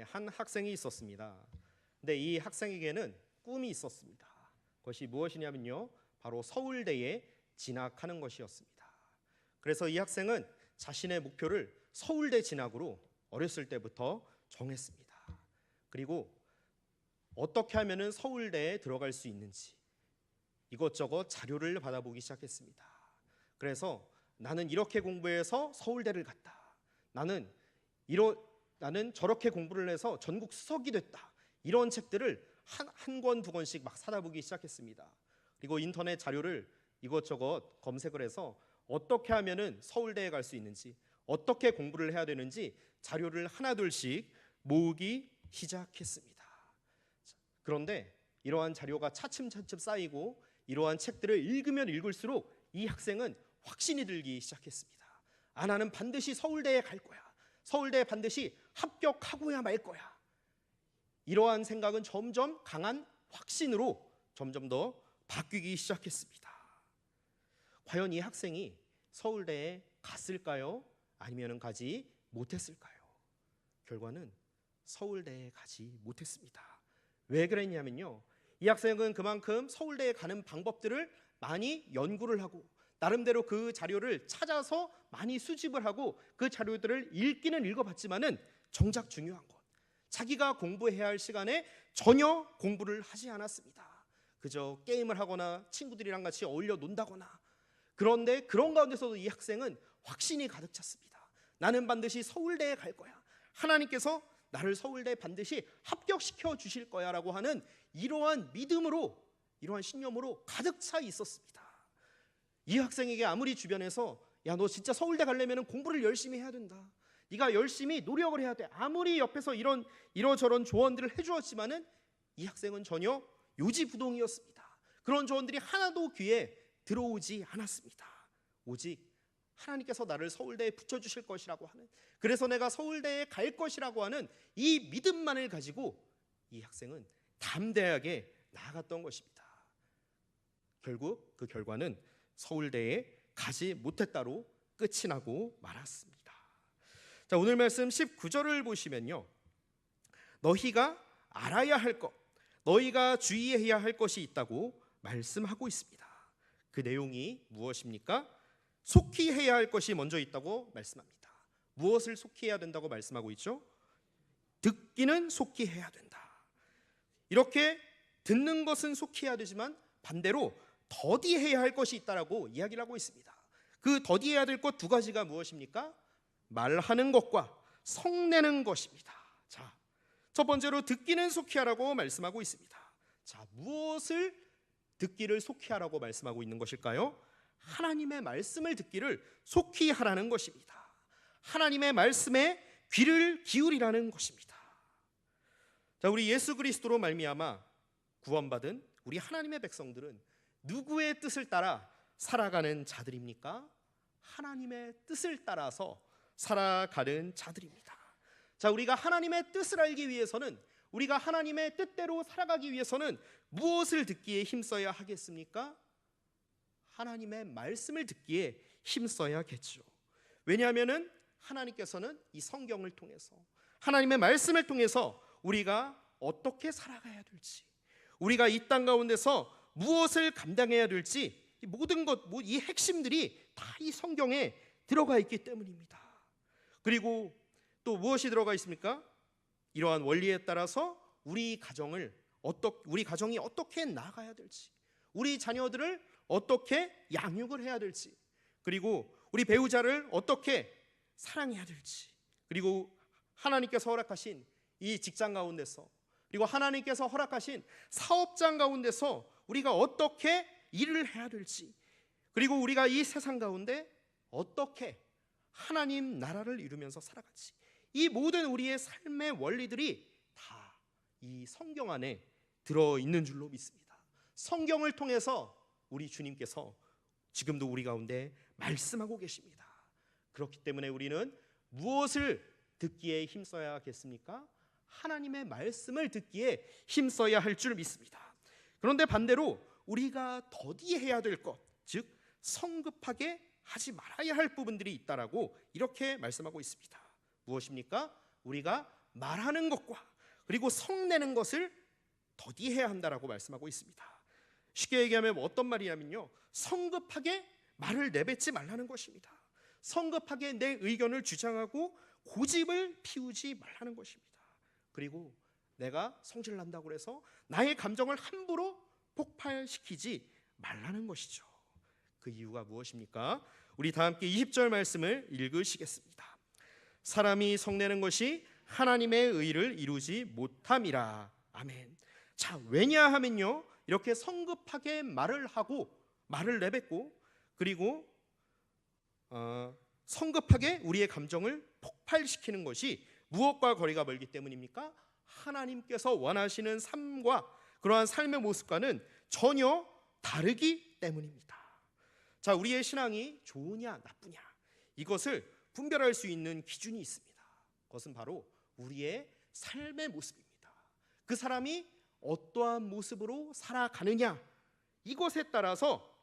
한 학생이 있었습니다. 근데 이 학생에게는 꿈이 있었습니다. 그것이 무엇이냐면요, 바로 서울대에 진학하는 것이었습니다. 그래서 이 학생은 자신의 목표를 서울대 진학으로 어렸을 때부터 정했습니다. 그리고 어떻게 하면 서울대에 들어갈 수 있는지 이것저것 자료를 받아보기 시작했습니다. 그래서 나는 이렇게 공부해서 서울대를 갔다. 나는 저렇게 공부를 해서 전국 수석이 됐다. 이런 책들을 한 권, 두 권씩 막 사다 보기 시작했습니다. 그리고 인터넷 자료를 이것저것 검색을 해서 어떻게 하면은 서울대에 갈 수 있는지, 어떻게 공부를 해야 되는지 자료를 하나둘씩 모으기 시작했습니다. 그런데 이러한 자료가 차츰차츰 쌓이고 이러한 책들을 읽으면 읽을수록 이 학생은 확신이 들기 시작했습니다. 나는 반드시 서울대에 갈 거야. 서울대에 반드시 합격하고야 말 거야. 이러한 생각은 점점 강한 확신으로 점점 더 바뀌기 시작했습니다. 과연 이 학생이 서울대에 갔을까요? 아니면 가지 못했을까요? 결과는 서울대에 가지 못했습니다. 왜 그랬냐면요, 이 학생은 그만큼 서울대에 가는 방법들을 많이 연구를 하고 나름대로 그 자료를 찾아서 많이 수집을 하고 그 자료들을 읽기는 읽어봤지만은 정작 중요한 것, 자기가 공부해야 할 시간에 전혀 공부를 하지 않았습니다. 그저 게임을 하거나 친구들이랑 같이 어울려 논다거나. 그런데 그런 가운데서도 이 학생은 확신이 가득 찼습니다. 나는 반드시 서울대에 갈 거야. 하나님께서 나를 서울대에 반드시 합격시켜 주실 거야 라고 하는 이러한 믿음으로, 이러한 신념으로 가득 차 있었습니다. 이 학생에게 아무리 주변에서 야, 너 진짜 서울대 가려면 공부를 열심히 해야 된다, 네가 열심히 노력을 해야 돼, 아무리 옆에서 이러저런 조언들을 해주었지만은 이 학생은 전혀 요지부동이었습니다. 그런 조언들이 하나도 귀에 들어오지 않았습니다. 오직 하나님께서 나를 서울대에 붙여주실 것이라고 하는, 그래서 내가 서울대에 갈 것이라고 하는 이 믿음만을 가지고 이 학생은 담대하게 나아갔던 것입니다. 결국 그 결과는 서울대에 가지 못했다로 끝이 나고 말았습니다. 자, 오늘 말씀 19절을 보시면요, 너희가 알아야 할 것, 너희가 주의해야 할 것이 있다고 말씀하고 있습니다. 그 내용이 무엇입니까? 속히 해야 할 것이 먼저 있다고 말씀합니다. 무엇을 속히 해야 된다고 말씀하고 있죠? 듣기는 속히 해야 된다. 이렇게 듣는 것은 속히 해야 되지만 반대로 더디해야 할 것이 있다라고 이야기를 하고 있습니다. 그 더디해야 될 것 두 가지가 무엇입니까? 말하는 것과 성내는 것입니다. 자, 첫 번째로 듣기는 속히 하라고 말씀하고 있습니다. 자, 무엇을 듣기를 속히 하라고 말씀하고 있는 것일까요? 하나님의 말씀을 듣기를 속히 하라는 것입니다. 하나님의 말씀에 귀를 기울이라는 것입니다. 자, 우리 예수 그리스도로 말미암아 구원받은 우리 하나님의 백성들은 누구의 뜻을 따라 살아가는 자들입니까? 하나님의 뜻을 따라서 살아가는 자들입니다. 자, 우리가 하나님의 뜻을 알기 위해서는, 우리가 하나님의 뜻대로 살아가기 위해서는 무엇을 듣기에 힘써야 하겠습니까? 하나님의 말씀을 듣기에 힘써야겠죠. 왜냐하면은 하나님께서는 이 성경을 통해서, 하나님의 말씀을 통해서 우리가 어떻게 살아가야 될지, 우리가 이 땅 가운데서 무엇을 감당해야 될지, 이 모든 것, 이 핵심들이 다 이 성경에 들어가 있기 때문입니다. 그리고 또 무엇이 들어가 있습니까? 이러한 원리에 따라서 우리 가정이 어떻게 나아가야 될지, 우리 자녀들을 어떻게 양육을 해야 될지, 그리고 우리 배우자를 어떻게 사랑해야 될지, 그리고 하나님께서 허락하신 이 직장 가운데서, 그리고 하나님께서 허락하신 사업장 가운데서 우리가 어떻게 일을 해야 될지, 그리고 우리가 이 세상 가운데 어떻게 하나님 나라를 이루면서 살아갈지, 이 모든 우리의 삶의 원리들이 다 이 성경 안에 들어있는 줄로 믿습니다. 성경을 통해서 우리 주님께서 지금도 우리 가운데 말씀하고 계십니다. 그렇기 때문에 우리는 무엇을 듣기에 힘써야겠습니까? 하나님의 말씀을 듣기에 힘써야 할 줄 믿습니다. 그런데 반대로 우리가 더디해야 될 것, 즉 성급하게 하지 말아야 할 부분들이 있다라고 이렇게 말씀하고 있습니다. 무엇입니까? 우리가 말하는 것과 그리고 성내는 것을 더디해야 한다라고 말씀하고 있습니다. 쉽게 얘기하면 어떤 말이냐면요, 성급하게 말을 내뱉지 말라는 것입니다. 성급하게 내 의견을 주장하고 고집을 피우지 말라는 것입니다. 그리고 내가 성질난다고 해서 나의 감정을 함부로 폭발시키지 말라는 것이죠. 그 이유가 무엇입니까? 우리 다 함께 20절 말씀을 읽으시겠습니다. 사람이 성내는 것이 하나님의 의를 이루지 못함이라. 아멘. 자, 왜냐하면요, 이렇게 성급하게 말을 하고 말을 내뱉고 그리고 성급하게 우리의 감정을 폭발시키는 것이 무엇과 거리가 멀기 때문입니까? 하나님께서 원하시는 삶과 그러한 삶의 모습과는 전혀 다르기 때문입니다. 자, 우리의 신앙이 좋으냐 나쁘냐, 이것을 분별할 수 있는 기준이 있습니다. 그것은 바로 우리의 삶의 모습입니다. 그 사람이 어떠한 모습으로 살아가느냐, 이것에 따라서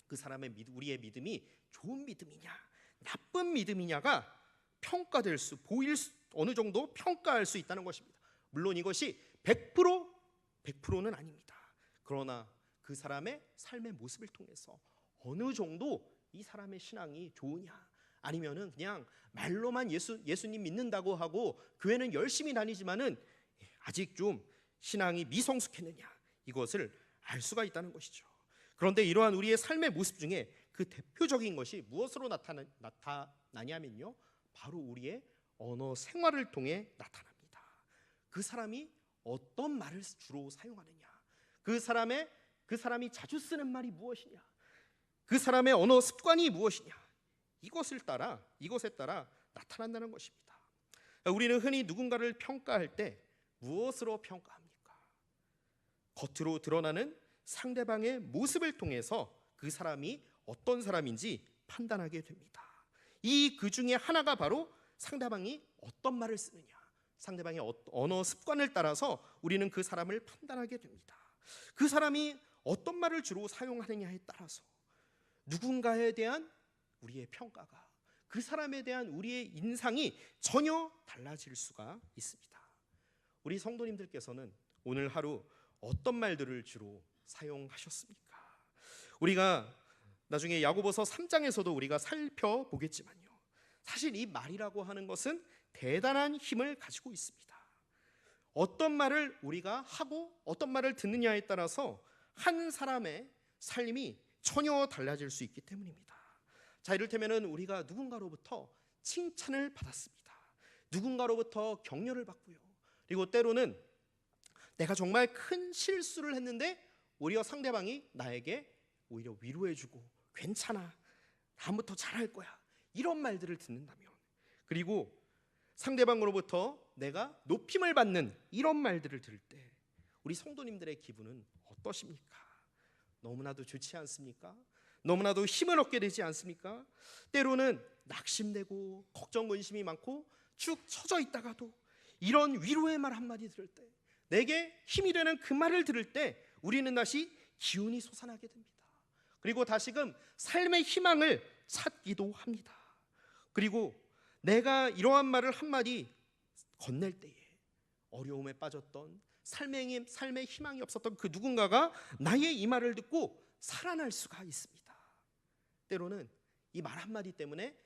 그 사람의 우리의 믿음이 좋은 믿음이냐 나쁜 믿음이냐가 평가될 수, 어느 정도 평가할 수 있다는 것입니다. 물론 이것이 100%는 아닙니다. 그러나 그 사람의 삶의 모습을 통해서 어느 정도 이 사람의 신앙이 좋으냐, 아니면은 그냥 말로만 예수님 믿는다고 하고 교회는 열심히 다니지만은 아직 좀 신앙이 미성숙했느냐, 이것을 알 수가 있다는 것이죠. 그런데 이러한 우리의 삶의 모습 중에 그 대표적인 것이 무엇으로 나타나냐면요, 바로 우리의 언어 생활을 통해 나타납니다. 그 사람이 어떤 말을 주로 사용하느냐, 그 사람이 자주 쓰는 말이 무엇이냐, 그 사람의 언어 습관이 무엇이냐, 이것에 따라 나타난다는 것입니다. 우리는 흔히 누군가를 평가할 때 무엇으로 평가합니까? 겉으로 드러나는 상대방의 모습을 통해서 그 사람이 어떤 사람인지 판단하게 됩니다. 그 중에 하나가 바로 상대방이 어떤 말을 쓰느냐, 상대방의 언어 습관을 따라서 우리는 그 사람을 판단하게 됩니다. 그 사람이 어떤 말을 주로 사용하느냐에 따라서 누군가에 대한 우리의 평가가, 그 사람에 대한 우리의 인상이 전혀 달라질 수가 있습니다. 우리 성도님들께서는 오늘 하루 어떤 말들을 주로 사용하셨습니까? 우리가 나중에 야고보서 3장에서도 우리가 살펴보겠지만요, 사실 이 말이라고 하는 것은 대단한 힘을 가지고 있습니다. 어떤 말을 우리가 하고 어떤 말을 듣느냐에 따라서 한 사람의 삶이 전혀 달라질 수 있기 때문입니다. 자, 이를테면 우리가 누군가로부터 칭찬을 받았습니다. 누군가로부터 격려를 받고요, 그리고 때로는 내가 정말 큰 실수를 했는데 오히려 상대방이 나에게 오히려 위로해주고 괜찮아, 다음부터 잘할 거야, 이런 말들을 듣는다면, 그리고 상대방으로부터 내가 높임을 받는 이런 말들을 들을 때 우리 성도님들의 기분은 어떠십니까? 너무나도 좋지 않습니까? 너무나도 힘을 얻게 되지 않습니까? 때로는 낙심되고 걱정 근심이 많고 축 처져 있다가도 이런 위로의 말 한마디 들을 때, 내게 힘이 되는 그 말을 들을 때 우리는 다시 기운이 솟아나게 됩니다. 그리고 다시금 삶의 희망을 찾기도 합니다. 그리고 내가 이러한 말을 한마디 건넬 때에 어려움에 빠졌던 삶의 희망이 없었던 그 누군가가 나의 이 말을 듣고 살아날 수가 있습니다. 때로는 이 말 한마디 때문에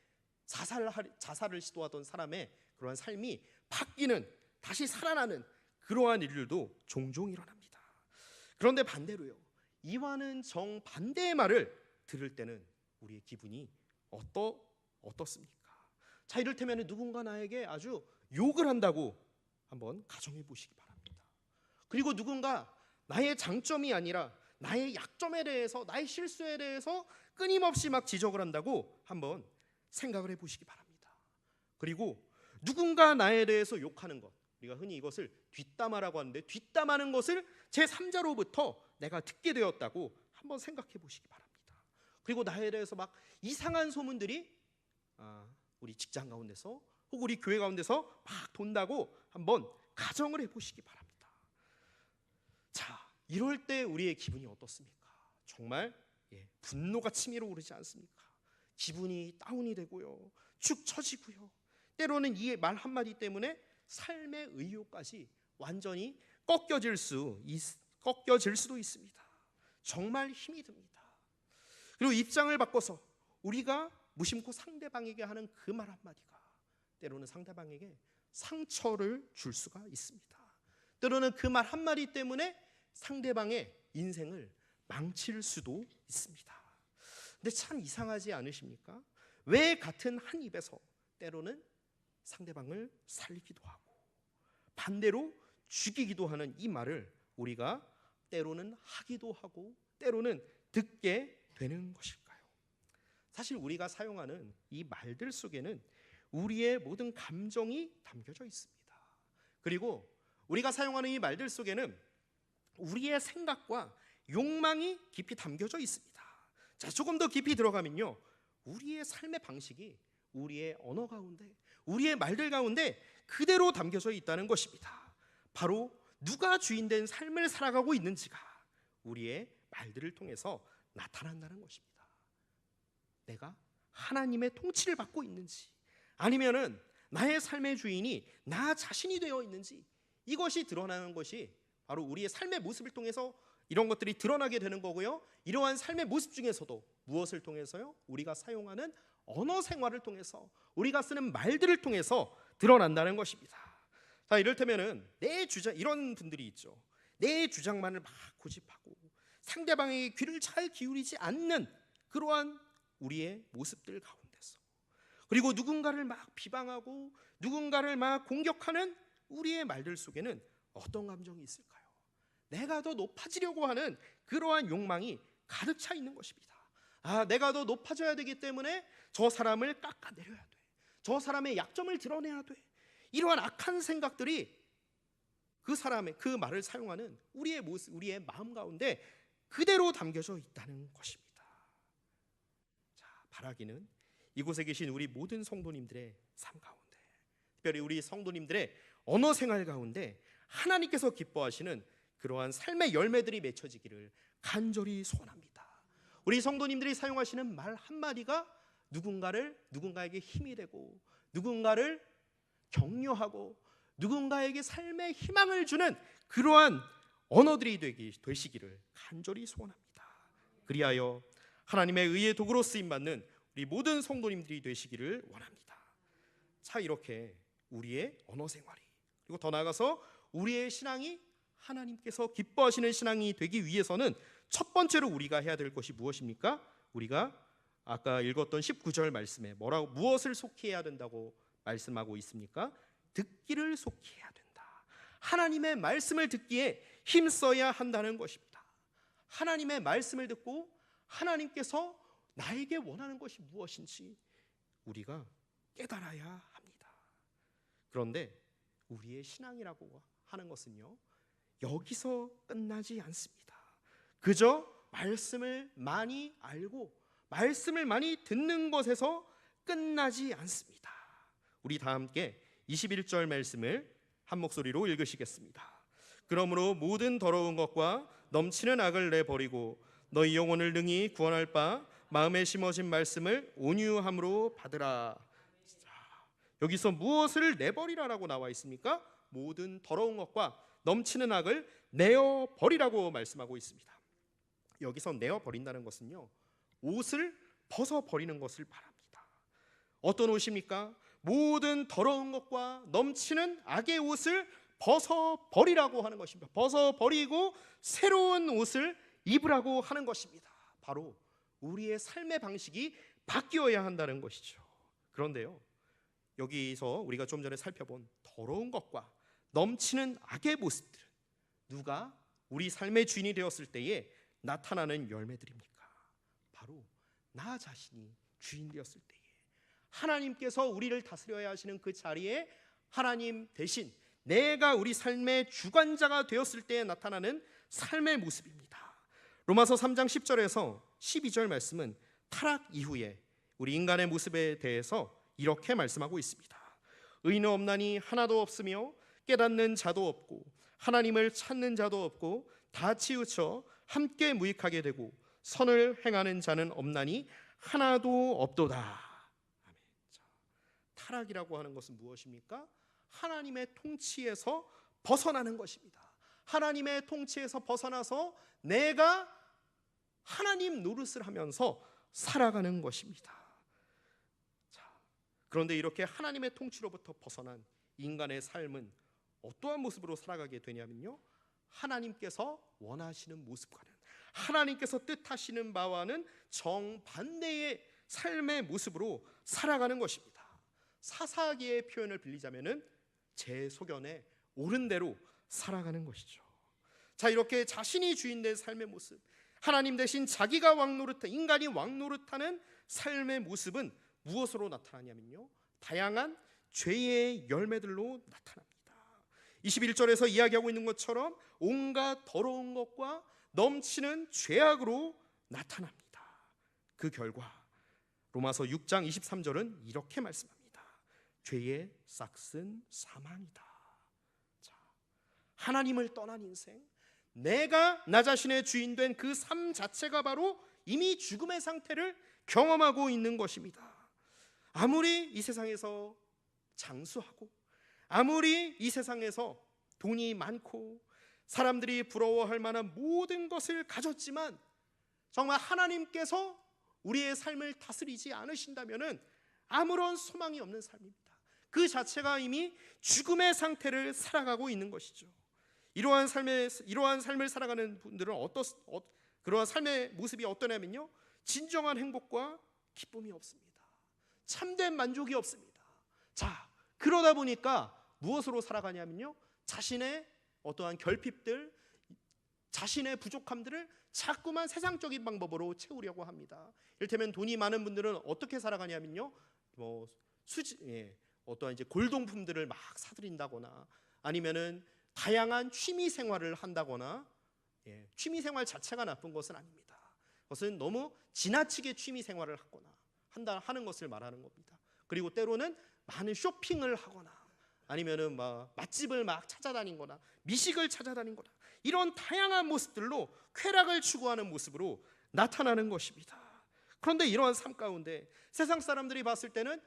자살을 시도하던 사람의 그러한 삶이 바뀌는, 다시 살아나는 그러한 일들도 종종 일어납니다. 그런데 반대로요, 이와는 정반대의 말을 들을 때는 우리의 기분이 어떻습니까? 자, 이를테면 누군가 나에게 아주 욕을 한다고 한번 가정해 보시기 바랍니다. 그리고 누군가 나의 장점이 아니라 나의 약점에 대해서, 나의 실수에 대해서 끊임없이 막 지적을 한다고 한번 생각을 해보시기 바랍니다. 그리고 누군가 나에 대해서 욕하는 것, 우리가 흔히 이것을 뒷담화라고 하는데, 뒷담하는 것을 제3자로부터 내가 듣게 되었다고 한번 생각해 보시기 바랍니다. 그리고 나에 대해서 막 이상한 소문들이 우리 직장 가운데서 혹은 우리 교회 가운데서 막 돈다고 한번 가정을 해보시기 바랍니다. 자, 이럴 때 우리의 기분이 어떻습니까? 정말 분노가 치밀어 오르지 않습니까? 기분이 다운이 되고요, 축 처지고요, 때로는 이 말 한마디 때문에 삶의 의욕까지 완전히 꺾여질 수도 있습니다. 정말 힘이 듭니다. 그리고 입장을 바꿔서 우리가 무심코 상대방에게 하는 그 말 한마디가 때로는 상대방에게 상처를 줄 수가 있습니다. 때로는 그 말 한마디 때문에 상대방의 인생을 망칠 수도 있습니다. 근데 참 이상하지 않으십니까? 왜 같은 한 입에서 때로는 상대방을 살리기도 하고 반대로 죽이기도 하는 이 말을 우리가 때로는 하기도 하고 때로는 듣게 되는 것일까요? 사실 우리가 사용하는 이 말들 속에는 우리의 모든 감정이 담겨져 있습니다. 그리고 우리가 사용하는 이 말들 속에는 우리의 생각과 욕망이 깊이 담겨져 있습니다. 자, 조금 더 깊이 들어가면요, 우리의 삶의 방식이 우리의 언어 가운데, 우리의 말들 가운데 그대로 담겨져 있다는 것입니다. 바로 누가 주인된 삶을 살아가고 있는지가 우리의 말들을 통해서 나타난다는 것입니다. 내가 하나님의 통치를 받고 있는지, 아니면은 나의 삶의 주인이 나 자신이 되어 있는지, 이것이 드러나는 것이 바로 우리의 삶의 모습을 통해서 이런 것들이 드러나게 되는 거고요. 이러한 삶의 모습 중에서도 무엇을 통해서요? 우리가 사용하는 언어 생활을 통해서, 우리가 쓰는 말들을 통해서 드러난다는 것입니다. 자, 이를테면은 내 주장, 이런 분들이 있죠. 내 주장만을 막 고집하고 상대방에게 귀를 잘 기울이지 않는 그러한 우리의 모습들 가운데서, 그리고 누군가를 막 비방하고 누군가를 막 공격하는 우리의 말들 속에는 어떤 감정이 있을까요? 내가 더 높아지려고 하는 그러한 욕망이 가득 차 있는 것입니다. 아, 내가 더 높아져야 되기 때문에 저 사람을 깎아내려야 돼, 저 사람의 약점을 드러내야 돼, 이러한 악한 생각들이 그 사람의 그 말을 사용하는 우리의 모습, 우리의 마음 가운데 그대로 담겨져 있다는 것입니다. 자, 바라기는 이곳에 계신 우리 모든 성도님들의 삶 가운데, 특별히 우리 성도님들의 언어 생활 가운데 하나님께서 기뻐하시는 그러한 삶의 열매들이 맺혀지기를 간절히 소원합니다. 우리 성도님들이 사용하시는 말 한마디가 누군가에게 힘이 되고, 누군가를 격려하고, 누군가에게 삶의 희망을 주는 그러한 언어들이 되시기를 간절히 소원합니다. 그리하여 하나님의 의의 도구로 쓰임받는 우리 모든 성도님들이 되시기를 원합니다. 자, 이렇게 우리의 언어 생활이, 그리고 더 나아가서 우리의 신앙이 하나님께서 기뻐하시는 신앙이 되기 위해서는 첫 번째로 우리가 해야 될 것이 무엇입니까? 우리가 아까 읽었던 19절 말씀에 무엇을 속히해야 된다고 말씀하고 있습니까? 듣기를 속히해야 된다. 하나님의 말씀을 듣기에 힘써야 한다는 것입니다. 하나님의 말씀을 듣고 하나님께서 나에게 원하는 것이 무엇인지 우리가 깨달아야 합니다. 그런데 우리의 신앙이라고 하는 것은요, 여기서 끝나지 않습니다. 그저 말씀을 많이 알고 말씀을 많이 듣는 것에서 끝나지 않습니다. 우리 다 함께 21절 말씀을 한 목소리로 읽으시겠습니다. 그러므로 모든 더러운 것과 넘치는 악을 내버리고 너희 영혼을 능히 구원할 바 마음에 심어진 말씀을 온유함으로 받으라. 여기서 무엇을 내버리라라고 나와 있습니까? 모든 더러운 것과 넘치는 악을 내어버리라고 말씀하고 있습니다. 여기서 내어버린다는 것은요, 옷을 벗어버리는 것을 말합니다. 어떤 옷입니까? 모든 더러운 것과 넘치는 악의 옷을 벗어버리라고 하는 것입니다. 벗어버리고 새로운 옷을 입으라고 하는 것입니다. 바로 우리의 삶의 방식이 바뀌어야 한다는 것이죠. 그런데요, 여기서 우리가 좀 전에 살펴본 더러운 것과 넘치는 악의 모습들은 누가 우리 삶의 주인이 되었을 때에 나타나는 열매들입니까? 바로 나 자신이 주인 되었을 때에 하나님께서 우리를 다스려야 하시는 그 자리에 하나님 대신 내가 우리 삶의 주관자가 되었을 때에 나타나는 삶의 모습입니다. 로마서 3장 10절에서 12절 말씀은 타락 이후에 우리 인간의 모습에 대해서 이렇게 말씀하고 있습니다. 의는 없나니 하나도 없으며 깨닫는 자도 없고 하나님을 찾는 자도 없고 다 치우쳐 함께 무익하게 되고 선을 행하는 자는 없나니 하나도 없도다. 아멘. 자, 타락이라고 하는 것은 무엇입니까? 하나님의 통치에서 벗어나는 것입니다. 하나님의 통치에서 벗어나서 내가 하나님 노릇을 하면서 살아가는 것입니다. 자, 그런데 이렇게 하나님의 통치로부터 벗어난 인간의 삶은 어떠한 모습으로 살아가게 되냐면요, 하나님께서 원하시는 모습과는, 하나님께서 뜻하시는 바와는 정반대의 삶의 모습으로 살아가는 것입니다. 사사기의 표현을 빌리자면은 제 소견에 옳은 대로 살아가는 것이죠. 자, 이렇게 자신이 주인된 삶의 모습, 하나님 대신 자기가 인간이 왕노릇하는 삶의 모습은 무엇으로 나타나냐면요, 다양한 죄의 열매들로 나타납니다. 21절에서 이야기하고 있는 것처럼 온갖 더러운 것과 넘치는 죄악으로 나타납니다. 그 결과 로마서 6장 23절은 이렇게 말씀합니다. 죄의 싹은 사망이다. 자, 하나님을 떠난 인생, 내가 나 자신의 주인 된 그 삶 자체가 바로 이미 죽음의 상태를 경험하고 있는 것입니다. 아무리 이 세상에서 장수하고, 아무리 이 세상에서 돈이 많고 사람들이 부러워할 만한 모든 것을 가졌지만 정말 하나님께서 우리의 삶을 다스리지 않으신다면 아무런 소망이 없는 삶입니다. 그 자체가 이미 죽음의 상태를 살아가고 있는 것이죠. 이러한 삶을 살아가는 분들은 그러한 삶의 모습이 어떠냐면요, 진정한 행복과 기쁨이 없습니다. 참된 만족이 없습니다. 자, 그러다 보니까 무엇으로 살아가냐면요, 자신의 어떠한 결핍들, 자신의 부족함들을 자꾸만 세상적인 방법으로 채우려고 합니다. 이를테면 돈이 많은 분들은 어떻게 살아가냐면요, 어떠한 이제 골동품들을 막 사들인다거나, 아니면은 다양한 취미 생활을 한다거나, 취미 생활 자체가 나쁜 것은 아닙니다. 그것은 너무 지나치게 취미 생활을 하는 것을 말하는 겁니다. 그리고 때로는 많은 쇼핑을 하거나, 아니면은 맛집을 막 찾아다니거나, 미식을 찾아다니거나, 이런 다양한 모습들로 쾌락을 추구하는 모습으로 나타나는 것입니다. 그런데 이러한 삶 가운데 세상 사람들이 봤을 때는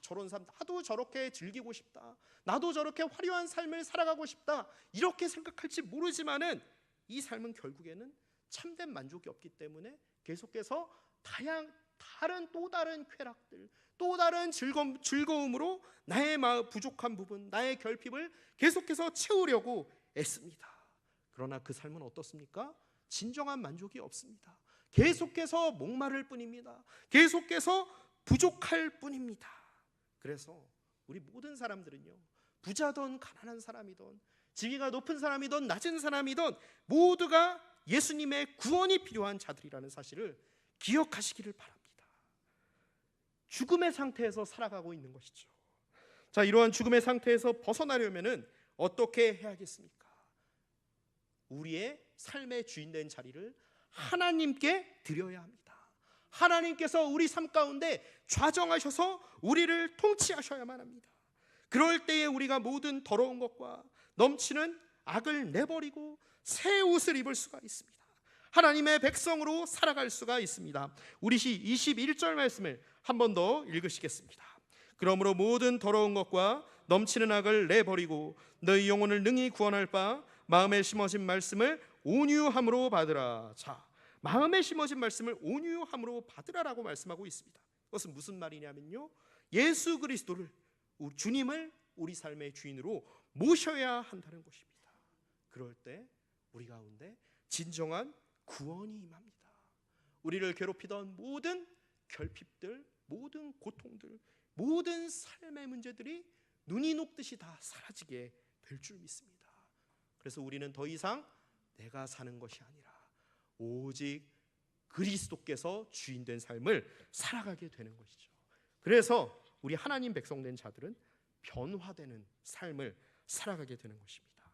저런 삶, 나도 저렇게 즐기고 싶다, 나도 저렇게 화려한 삶을 살아가고 싶다, 이렇게 생각할지 모르지만은 이 삶은 결국에는 참된 만족이 없기 때문에 계속해서 또 다른 쾌락들, 또 다른 즐거움으로 나의 부족한 부분, 나의 결핍을 계속해서 채우려고 애씁니다. 그러나 그 삶은 어떻습니까? 진정한 만족이 없습니다. 계속해서 목마를 뿐입니다. 계속해서 부족할 뿐입니다. 그래서 우리 모든 사람들은요, 부자든 가난한 사람이든 지위가 높은 사람이든 낮은 사람이든 모두가 예수님의 구원이 필요한 자들이라는 사실을 기억하시기를 바랍니다. 죽음의 상태에서 살아가고 있는 것이죠. 자, 이러한 죽음의 상태에서 벗어나려면은 어떻게 해야겠습니까? 우리의 삶의 주인된 자리를 하나님께 드려야 합니다. 하나님께서 우리 삶 가운데 좌정하셔서 우리를 통치하셔야만 합니다. 그럴 때에 우리가 모든 더러운 것과 넘치는 악을 내버리고 새 옷을 입을 수가 있습니다. 하나님의 백성으로 살아갈 수가 있습니다. 우리 21절 말씀을 한 번 더 읽으시겠습니다. 그러므로 모든 더러운 것과 넘치는 악을 내버리고 너희 영혼을 능히 구원할 바 마음에 심어진 말씀을 온유함으로 받으라. 자, 마음에 심어진 말씀을 온유함으로 받으라라고 말씀하고 있습니다. 그것은 무슨 말이냐면요, 예수 그리스도를, 주님을 우리 삶의 주인으로 모셔야 한다는 것입니다. 그럴 때 우리 가운데 진정한 구원이 임합니다. 우리를 괴롭히던 모든 결핍들, 모든 고통들, 모든 삶의 문제들이 눈이 녹듯이 다 사라지게 될 줄 믿습니다. 그래서 우리는 더 이상 내가 사는 것이 아니라 오직 그리스도께서 주인된 삶을 살아가게 되는 것이죠. 그래서 우리 하나님 백성된 자들은 변화되는 삶을 살아가게 되는 것입니다.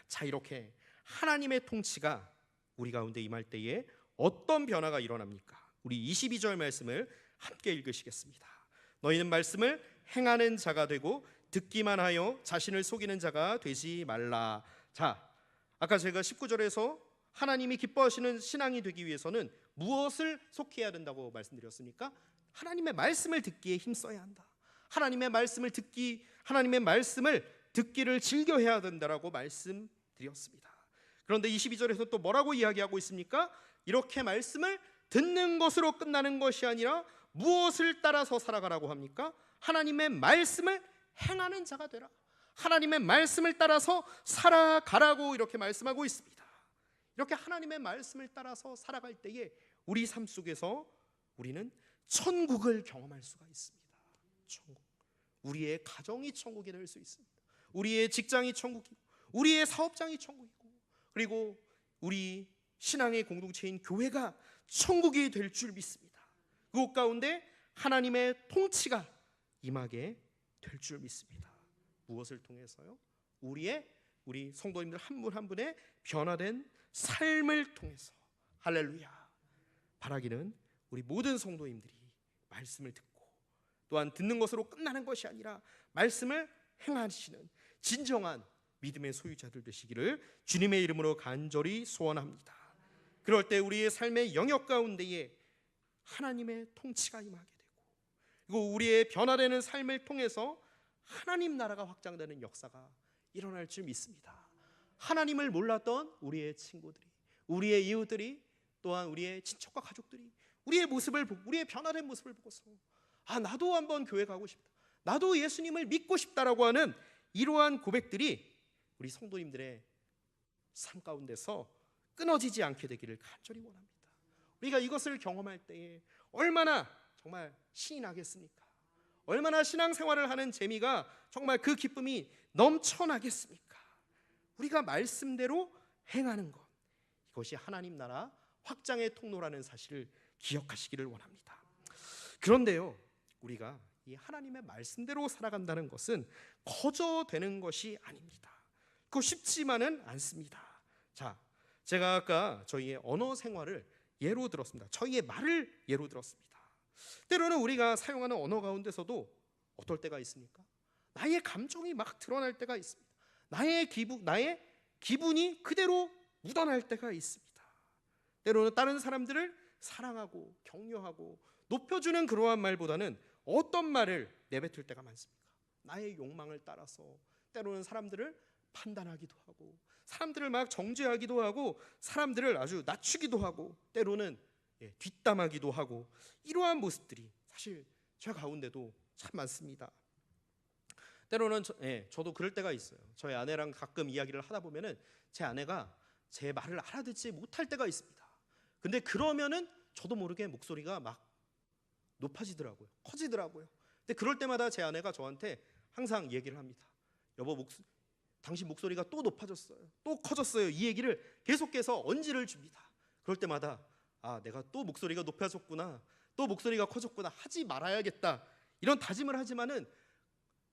자, 이렇게 하나님의 통치가 우리 가운데 임할 때에 어떤 변화가 일어납니까? 우리 22절 말씀을 함께 읽으시겠습니다. 너희는 말씀을 행하는 자가 되고 듣기만 하여 자신을 속이는 자가 되지 말라. 자, 아까 제가 19절에서 하나님이 기뻐하시는 신앙이 되기 위해서는 무엇을 속해야 된다고 말씀드렸습니까? 하나님의 말씀을 듣기에 힘써야 한다. 하나님의 말씀을 하나님의 말씀을 듣기를 즐겨해야 된다라고 말씀드렸습니다. 그런데 22절에서 또 뭐라고 이야기하고 있습니까? 이렇게 말씀을 듣는 것으로 끝나는 것이 아니라 무엇을 따라서 살아가라고 합니까? 하나님의 말씀을 행하는 자가 되라. 하나님의 말씀을 따라서 살아가라고 이렇게 말씀하고 있습니다. 이렇게 하나님의 말씀을 따라서 살아갈 때에 우리 삶 속에서 우리는 천국을 경험할 수가 있습니다. 천국. 우리의 가정이 천국이 될 수 있습니다. 우리의 직장이 천국이고, 우리의 사업장이 천국이고, 그리고 우리 신앙의 공동체인 교회가 천국이 될 줄 믿습니다. 그곳 가운데 하나님의 통치가 임하게 될 줄 믿습니다. 무엇을 통해서요? 우리 성도님들 한 분 한 분의 변화된 삶을 통해서. 할렐루야. 바라기는 우리 모든 성도님들이 말씀을 듣고 또한 듣는 것으로 끝나는 것이 아니라 말씀을 행하시는 진정한 믿음의 소유자들 되시기를 주님의 이름으로 간절히 소원합니다. 그럴 때 우리의 삶의 영역 가운데에 하나님의 통치가 임하게 되고, 그리고 우리의 변화되는 삶을 통해서 하나님 나라가 확장되는 역사가 일어날 줄 믿습니다. 하나님을 몰랐던 우리의 친구들이, 우리의 이웃들이, 또한 우리의 친척과 가족들이 우리의 모습을 보고, 우리의 변화된 모습을 보고서 나도 한번 교회 가고 싶다, 나도 예수님을 믿고 싶다라고 하는 이러한 고백들이 우리 성도님들의 삶 가운데서 끊어지지 않게 되기를 간절히 원합니다. 우리가 이것을 경험할 때에 얼마나 정말 신이 나겠습니까? 얼마나 신앙생활을 하는 재미가, 정말 그 기쁨이 넘쳐나겠습니까? 우리가 말씀대로 행하는 것, 이것이 하나님 나라 확장의 통로라는 사실을 기억하시기를 원합니다. 그런데요, 우리가 이 하나님의 말씀대로 살아간다는 것은 거저되는 것이 아닙니다. 그거 쉽지만은 않습니다. 자, 제가 아까 저희의 언어 생활을 예로 들었습니다. 저희의 말을 예로 들었습니다. 때로는 우리가 사용하는 언어 가운데서도 어떨 때가 있습니까? 나의 감정이 막 드러날 때가 있습니다. 나의 기분이 그대로 묻어날 때가 있습니다. 때로는 다른 사람들을 사랑하고 격려하고 높여주는 그러한 말보다는 어떤 말을 내뱉을 때가 많습니까? 나의 욕망을 따라서 때로는 사람들을 판단하기도 하고, 사람들을 막 정죄하기도 하고, 사람들을 아주 낮추기도 하고, 때로는 뒷담하기도 하고, 이러한 모습들이 사실 제 가운데도 참 많습니다. 때로는 저도 그럴 때가 있어요. 저희 아내랑 가끔 이야기를 하다 보면은 제 아내가 제 말을 알아듣지 못할 때가 있습니다. 근데 그러면은 저도 모르게 목소리가 막 높아지더라고요. 커지더라고요. 근데 그럴 때마다 제 아내가 저한테 항상 얘기를 합니다. 여보, 당신 목소리가 또 높아졌어요, 또 커졌어요. 이 얘기를 계속해서 언지를 줍니다. 그럴 때마다 내가 또 목소리가 높아졌구나, 또 목소리가 커졌구나, 하지 말아야겠다, 이런 다짐을 하지만은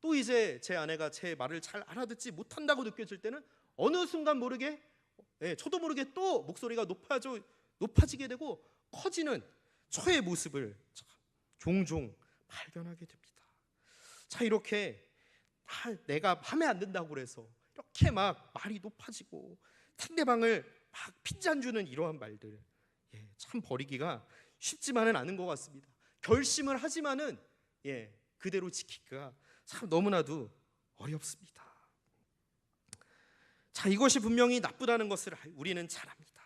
또 이제 제 아내가 제 말을 잘 알아듣지 못한다고 느껴질 때는 어느 순간 모르게 저도 모르게 또 목소리가 높아지게 되고 커지는 저의 모습을 종종 발견하게 됩니다. 자, 이렇게 내가 마음에 안 든다고 그래서 이렇게 막 말이 높아지고 상대방을 막 핀잔주는 이러한 말들, 참 버리기가 쉽지만은 않은 것 같습니다. 결심을 하지만은 그대로 지키기가 참 너무나도 어렵습니다. 자, 이것이 분명히 나쁘다는 것을 우리는 잘 압니다.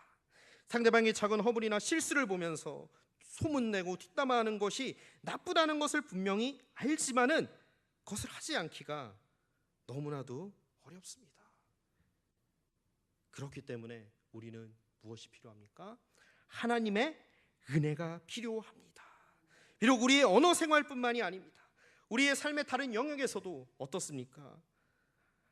상대방의 작은 허물이나 실수를 보면서 소문내고 뒷담화하는 것이 나쁘다는 것을 분명히 알지만은 그것을 하지 않기가 너무나도 어렵습니다. 그렇기 때문에 우리는 무엇이 필요합니까? 하나님의 은혜가 필요합니다. 비록 우리의 언어 생활뿐만이 아닙니다. 우리의 삶의 다른 영역에서도 어떻습니까?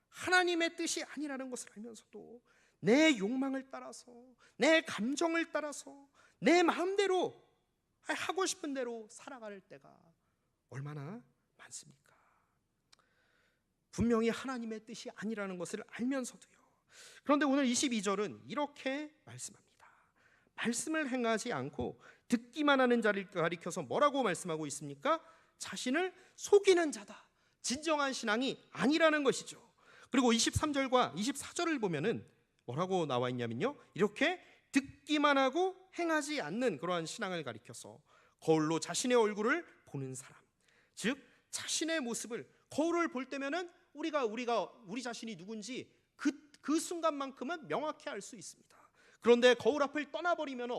하나님의 뜻이 아니라는 것을 알면서도 내 욕망을 따라서, 내 감정을 따라서, 내 마음대로 하고 싶은 대로 살아갈 때가 얼마나 많습니까? 분명히 하나님의 뜻이 아니라는 것을 알면서도요. 그런데 오늘 22절은 이렇게 말씀합니다. 말씀을 행하지 않고 듣기만 하는 자를 가리켜서 뭐라고 말씀하고 있습니까? 자신을 속이는 자다. 진정한 신앙이 아니라는 것이죠. 그리고 23절과 24절을 보면은 뭐라고 나와 있냐면요, 이렇게 듣기만 하고 행하지 않는 그러한 신앙을 가리켜서 거울로 자신의 얼굴을 보는 사람, 즉 자신의 모습을 거울을 볼 때면은 우리 자신이 누군지 그 순간만큼은 명확히 알 수 있습니다. 그런데 거울 앞을 떠나버리면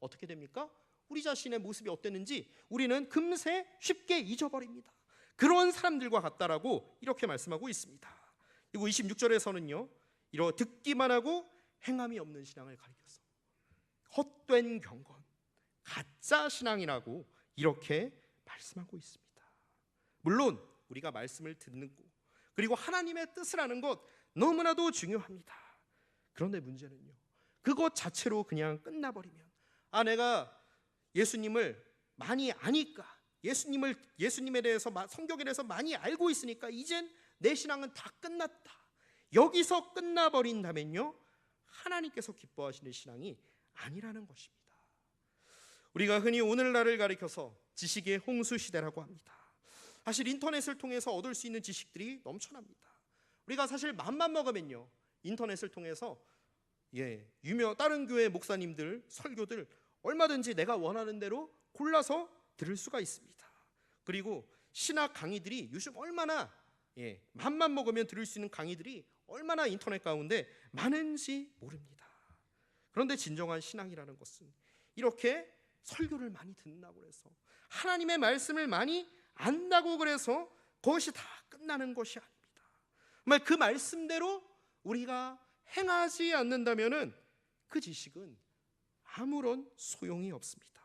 어떻게 됩니까? 우리 자신의 모습이 어땠는지 우리는 금세 쉽게 잊어버립니다. 그런 사람들과 같다라고 이렇게 말씀하고 있습니다. 그리고 26절에서는요, 이러 듣기만 하고 행함이 없는 신앙을 가리켜서 헛된 경건, 가짜 신앙이라고 이렇게 말씀하고 있습니다. 물론 우리가 말씀을 듣는 것, 그리고 하나님의 뜻을 아는 것 너무나도 중요합니다. 그런데 문제는요, 그것 자체로 그냥 끝나버리면, 내가 예수님을 많이 아니까, 예수님에 대해서, 성경에 대해서 많이 알고 있으니까 이젠 내 신앙은 다 끝났다, 여기서 끝나버린다면요, 하나님께서 기뻐하시는 신앙이 아니라는 것입니다. 우리가 흔히 오늘날을 가리켜서 지식의 홍수 시대라고 합니다. 사실 인터넷을 통해서 얻을 수 있는 지식들이 넘쳐납니다. 우리가 사실 맘만 먹으면요, 인터넷을 통해서 다른 교회 목사님들, 설교들 얼마든지 내가 원하는 대로 골라서 들을 수가 있습니다. 그리고 신학 강의들이 요즘 얼마나 맘만 먹으면 들을 수 있는 강의들이 얼마나 인터넷 가운데 많은지 모릅니다. 그런데 진정한 신앙이라는 것은 이렇게 설교를 많이 듣는다고 해서, 하나님의 말씀을 많이 안다고 그래서 그것이 다 끝나는 것이 아닙니다. 정말 그 말씀대로 우리가 행하지 않는다면은 그 지식은 아무런 소용이 없습니다.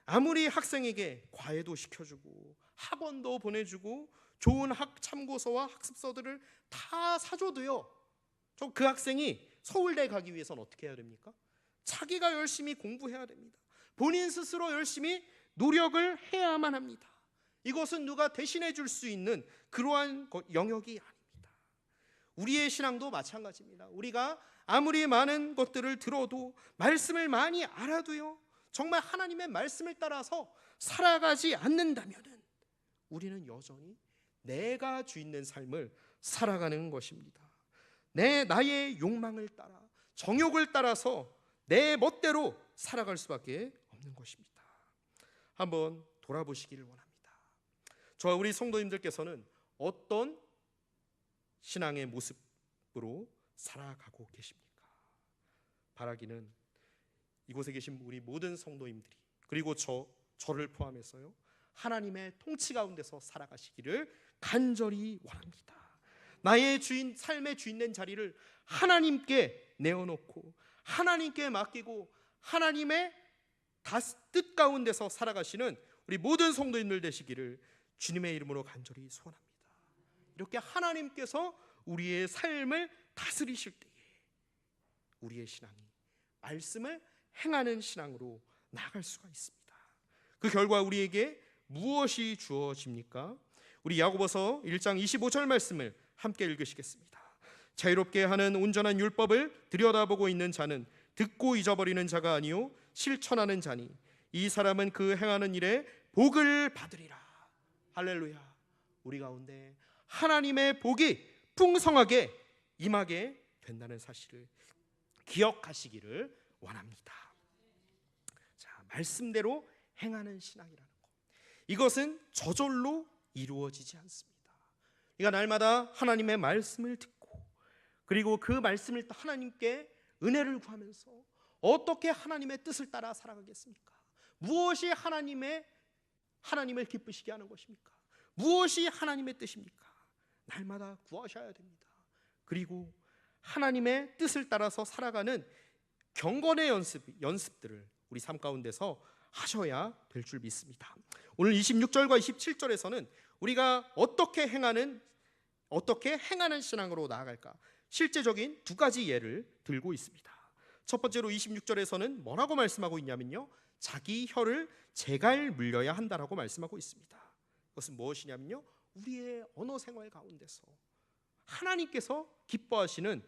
아무리 학생에게 과외도 시켜주고 학원도 보내주고 좋은 참고서와 학습서들을 다 사줘도요, 그 학생이 서울대 가기 위해서는 어떻게 해야 됩니까? 자기가 열심히 공부해야 됩니다. 본인 스스로 열심히 노력을 해야만 합니다. 이것은 누가 대신해 줄 수 있는 그러한 영역이 아닙니다. 우리의 신앙도 마찬가지입니다. 우리가 아무리 많은 것들을 들어도, 말씀을 많이 알아도요, 정말 하나님의 말씀을 따라서 살아가지 않는다면 우리는 여전히 내가 주 있는 삶을 살아가는 것입니다. 나의 욕망을 따라, 정욕을 따라서 내 멋대로 살아갈 수밖에 없는 것입니다. 한번 돌아보시기를 원합니다. 저와 우리 성도님들께서는 어떤 신앙의 모습으로 살아가고 계십니까? 바라기는 이곳에 계신 우리 모든 성도님들이, 그리고 저를 포함해서요, 하나님의 통치 가운데서 살아가시기를 간절히 원합니다. 나의 삶의 주인된 자리를 하나님께 내어놓고 하나님께 맡기고 하나님의 뜻 가운데서 살아가시는 우리 모든 성도님들 되시기를 주님의 이름으로 간절히 소원합니다. 이렇게 하나님께서 우리의 삶을 다스리실 때에 우리의 신앙이 말씀을 행하는 신앙으로 나아갈 수가 있습니다. 그 결과 우리에게 무엇이 주어집니까? 우리 야고보서 1장 25절 말씀을 함께 읽으시겠습니다. 자유롭게 하는 온전한 율법을 들여다보고 있는 자는 듣고 잊어버리는 자가 아니요 실천하는 자니 이 사람은 그 행하는 일에 복을 받으리라. 할렐루야. 우리 가운데 하나님의 복이 풍성하게 임하게 된다는 사실을 기억하시기를 원합니다. 자, 말씀대로 행하는 신앙이라는 것, 이것은 저절로 이루어지지 않습니다. 그러니까 날마다 하나님의 말씀을 듣고, 그리고 그 말씀을 하나님께 은혜를 구하면서 어떻게 하나님의 뜻을 따라 살아가겠습니까? 무엇이 하나님을 기쁘시게 하는 것입니까? 무엇이 하나님의 뜻입니까? 날마다 구하셔야 됩니다. 그리고 하나님의 뜻을 따라서 살아가는 경건의 연습들을 우리 삶 가운데서 하셔야 될 줄 믿습니다. 오늘 26절과 27절에서는 우리가 어떻게 행하는 신앙으로 나아갈까, 실제적인 두 가지 예를 들고 있습니다. 첫 번째로 26절에서는 뭐라고 말씀하고 있냐면요, 자기 혀를 제갈 물려야 한다라고 말씀하고 있습니다. 그것은 무엇이냐면요, 우리의 언어 생활 가운데서 하나님께서 기뻐하시는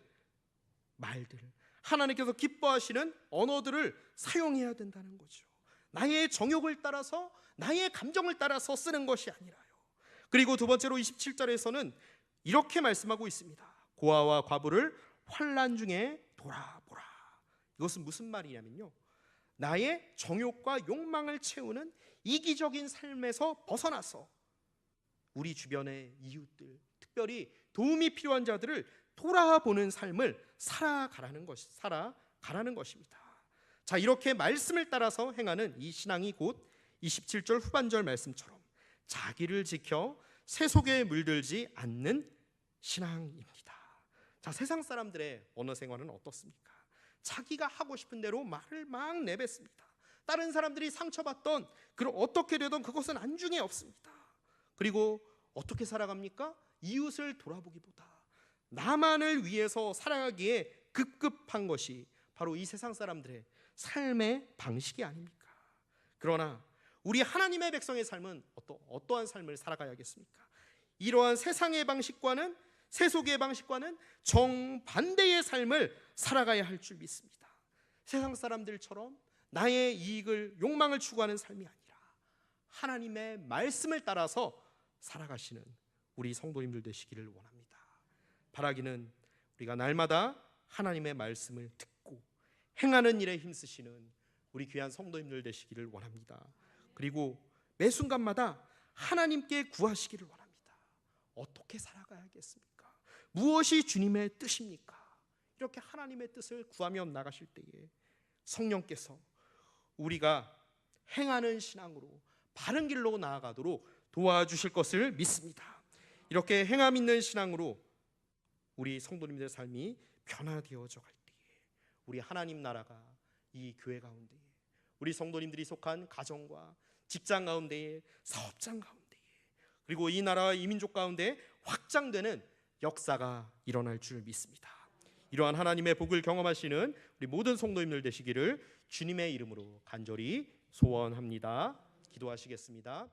말들, 하나님께서 기뻐하시는 언어들을 사용해야 된다는 거죠. 나의 정욕을 따라서, 나의 감정을 따라서 쓰는 것이 아니라요. 그리고 두 번째로 27절에서는 이렇게 말씀하고 있습니다. 고아와 과부를 환난 중에 돌아보라. 이것은 무슨 말이냐면요, 나의 정욕과 욕망을 채우는 이기적인 삶에서 벗어나서 우리 주변의 이웃들, 특별히 도움이 필요한 자들을 돌아보는 삶을 살아가라는 것입니다. 자, 이렇게 말씀을 따라서 행하는 이 신앙이 곧 27절 후반절 말씀처럼 자기를 지켜 세속에 물들지 않는 신앙입니다. 자, 세상 사람들의 언어 생활은 어떻습니까? 자기가 하고 싶은 대로 말을 막 내뱉습니다. 다른 사람들이 상처받던 그런 어떻게 되던 그것은 안중에 없습니다. 그리고 어떻게 살아갑니까? 이웃을 돌아보기보다 나만을 위해서 살아가기에 급급한 것이 바로 이 세상 사람들의 삶의 방식이 아닙니까? 그러나 우리 하나님의 백성의 삶은 어떠한 삶을 살아가야겠습니까? 이러한 세상의 방식과는, 세속의 방식과는 정반대의 삶을 살아가야 할 줄 믿습니다. 세상 사람들처럼 나의 이익을, 욕망을 추구하는 삶이 아니라 하나님의 말씀을 따라서 살아가시는 우리 성도님들 되시기를 원합니다. 바라기는 우리가 날마다 하나님의 말씀을 듣고 행하는 일에 힘쓰시는 우리 귀한 성도님들 되시기를 원합니다. 그리고 매 순간마다 하나님께 구하시기를 원합니다. 어떻게 살아가야겠습니까? 무엇이 주님의 뜻입니까? 이렇게 하나님의 뜻을 구하며 나가실 때에 성령께서 우리가 행하는 신앙으로 바른 길로 나아가도록 도와주실 것을 믿습니다. 이렇게 행함 있는 신앙으로 우리 성도님들의 삶이 변화되어져 갈 때에 우리 하나님 나라가 이 교회 가운데, 우리 성도님들이 속한 가정과 직장 가운데에, 사업장 가운데에, 그리고 이 나라와 이 민족 가운데 확장되는 역사가 일어날 줄 믿습니다. 이러한 하나님의 복을 경험하시는 우리 모든 성도님들 되시기를 주님의 이름으로 간절히 소원합니다. 기도하시겠습니다.